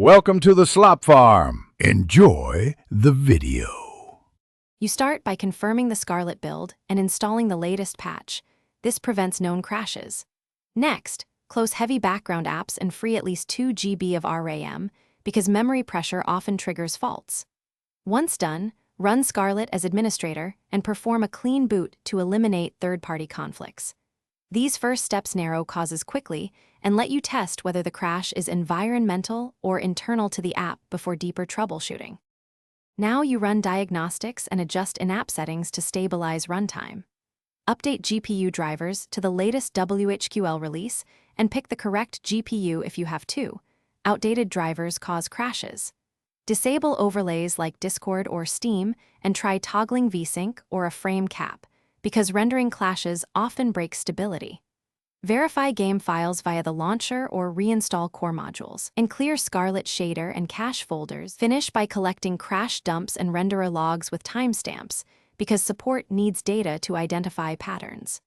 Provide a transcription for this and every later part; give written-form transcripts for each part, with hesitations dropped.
Welcome to the Slop Farm. Enjoy the video. You start by confirming the Scarlet build and installing the latest patch. This prevents known crashes. Next, close heavy background apps and free at least 2 GB of RAM because memory pressure often triggers faults. Once done, run Scarlet as administrator and perform a clean boot to eliminate third-party conflicts. These first steps narrow causes quickly and let you test whether the crash is environmental or internal to the app before deeper troubleshooting. Now you run diagnostics and adjust in-app settings to stabilize runtime. Update GPU drivers to the latest WHQL release and pick the correct GPU if you have to. Outdated drivers cause crashes. Disable overlays like Discord or Steam and try toggling VSync or a frame cap, because rendering clashes often break stability. Verify game files via the launcher or reinstall core modules, and clear Scarlet shader and cache folders. Finish by collecting crash dumps and renderer logs with timestamps, because support needs data to identify patterns.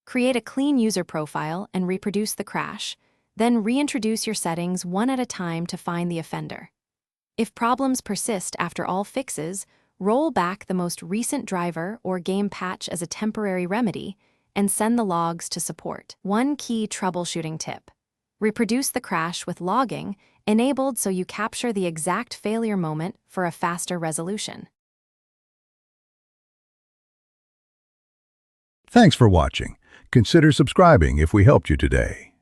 Create a clean user profile and reproduce the crash, then reintroduce your settings one at a time to find the offender. If problems persist after all fixes, roll back the most recent driver or game patch as a temporary remedy and send the logs to support. One key troubleshooting tip: reproduce the crash with logging enabled so you capture the exact failure moment for a faster resolution. Thanks for watching. Consider subscribing if we helped you today.